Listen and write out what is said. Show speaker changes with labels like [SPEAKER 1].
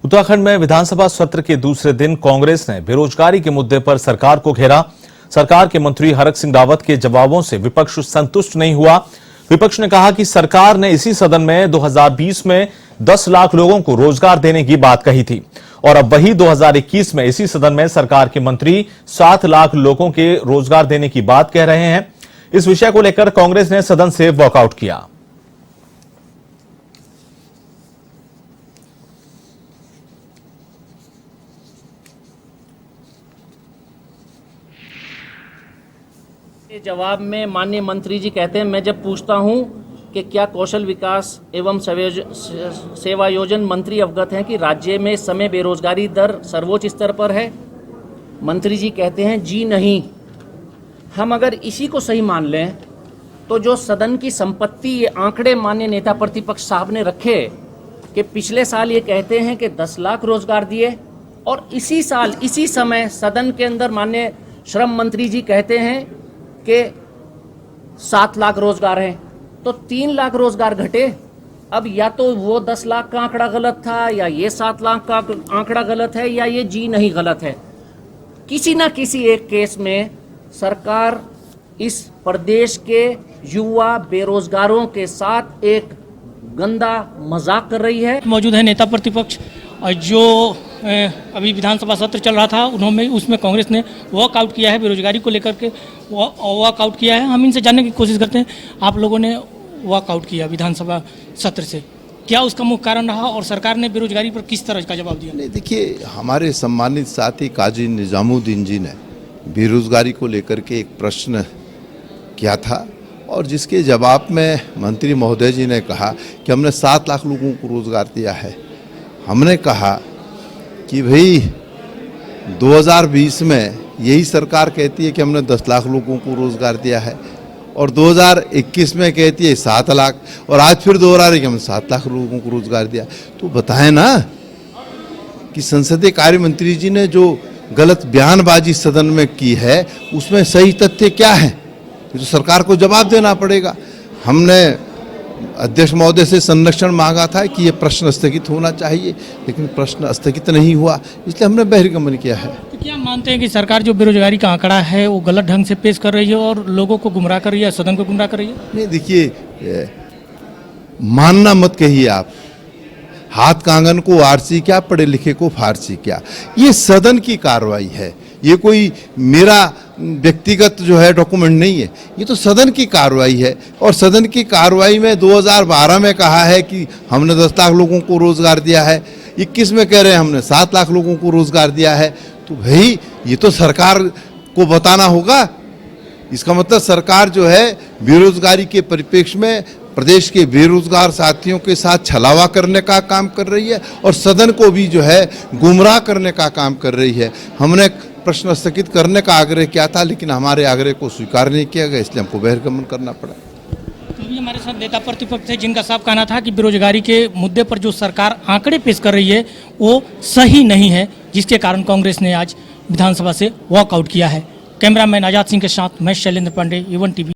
[SPEAKER 1] उत्तराखंड में विधानसभा सत्र के दूसरे दिन कांग्रेस ने बेरोजगारी के मुद्दे पर सरकार को घेरा। सरकार के मंत्री हरक सिंह रावत के जवाबों से विपक्ष संतुष्ट नहीं हुआ। विपक्ष ने कहा कि सरकार ने इसी सदन में 2020 में 10 लाख लोगों को रोजगार देने की बात कही थी और अब वही 2021 में इसी सदन में सरकार के मंत्री 7 लाख लोगों के रोजगार देने की बात कह रहे हैं। इस विषय को लेकर कांग्रेस ने सदन से वॉकआउट किया।
[SPEAKER 2] जवाब में माननीय मंत्री जी कहते हैं, मैं जब पूछता हूं कि क्या कौशल विकास एवं सेवायोजन मंत्री अवगत हैं कि राज्य में इस समय बेरोजगारी दर सर्वोच्च स्तर पर है। मंत्री जी कहते हैं जी नहीं। हम अगर इसी को सही मान लें तो जो सदन की संपत्ति ये आंकड़े माननीय नेता प्रतिपक्ष साहब ने रखे कि पिछले साल ये कहते हैं कि 10 लाख रोजगार दिए और इसी साल इसी समय सदन के अंदर माननीय श्रम मंत्री जी कहते हैं कि 7 लाख रोजगार हैं, तो 3 लाख रोजगार घटे। अब या तो वो 10 लाख का आंकड़ा गलत था या ये 7 लाख का आंकड़ा गलत है या ये जी नहीं गलत है। किसी ना किसी एक केस में सरकार इस प्रदेश के युवा बेरोजगारों के साथ एक गंदा मजाक कर रही है।
[SPEAKER 3] मौजूद है नेता प्रतिपक्ष जो अभी विधानसभा सत्र चल रहा था, उन्होंने उसमें कांग्रेस ने वॉकआउट किया है, बेरोजगारी को लेकर के वॉकआउट किया है। हम इनसे जानने की कोशिश करते हैं, आप लोगों ने वॉकआउट किया विधानसभा सत्र से, क्या उसका मुख्य कारण रहा और सरकार ने बेरोजगारी पर किस तरह का जवाब दिया?
[SPEAKER 4] नहीं, देखिए, हमारे सम्मानित साथी काजी निजामुद्दीन जी ने बेरोजगारी को लेकर के एक प्रश्न किया था और जिसके जवाब में मंत्री महोदय जी ने कहा कि हमने 7 लाख लोगों को रोजगार दिया है। हमने कहा कि भाई 2020 में यही सरकार कहती है कि हमने 10 लाख लोगों को रोजगार दिया है और 2021 में कहती है 7 लाख और आज फिर दोहरा रही कि हमने 7 लाख लोगों को रोजगार दिया। तो बताएं ना कि संसदीय कार्य मंत्री जी ने जो गलत बयानबाजी सदन में की है उसमें सही तथ्य क्या है, ये तो सरकार को जवाब देना पड़ेगा। हमने अध्यक्ष महोदय से संरक्षण मांगा था कि ये प्रश्न स्थगित होना चाहिए, लेकिन प्रश्न स्थगित नहीं हुआ, इसलिए हमने बहिर्गमन किया है।
[SPEAKER 3] तो क्या मानते हैं कि सरकार जो बेरोजगारी का आंकड़ा है वो गलत ढंग से पेश कर रही है और लोगों को गुमराह कर रही है, सदन को गुमराह कर रही है?
[SPEAKER 4] नहीं, देखिए, मानना मत कहिए आप, हाथ कांगन को आरसी क्या, पढ़े लिखे को फारसी क्या। ये सदन की कार्रवाई है, ये कोई मेरा व्यक्तिगत जो है डॉक्यूमेंट नहीं है, ये तो सदन की कार्रवाई है। और सदन की कार्रवाई में 2012 में कहा है कि हमने 10 लाख लोगों को रोजगार दिया है, 21 में कह रहे हैं हमने 7 लाख लोगों को रोजगार दिया है। तो भाई ये तो सरकार को बताना होगा। इसका मतलब सरकार जो है बेरोजगारी के परिप्रेक्ष्य में प्रदेश के बेरोजगार साथियों के साथ छलावा करने का काम कर रही है और सदन को भी जो है गुमराह करने का काम कर रही है। हमने प्रश्न स्थगित करने का आग्रह किया था, लेकिन हमारे आग्रह को स्वीकार नहीं किया गया, इसलिए हमको बहिर्गमन करना पड़ा।
[SPEAKER 3] तो अभी हमारे साथ नेता प्रतिपक्ष है जिनका साफ कहना था कि बेरोजगारी के मुद्दे पर जो सरकार आंकड़े पेश कर रही है वो सही नहीं है, जिसके कारण कांग्रेस ने आज विधानसभा से वॉकआउट किया है। कैमरामैन आजाद सिंह के साथ मैं शैलेंद्र पांडे, A1 TV।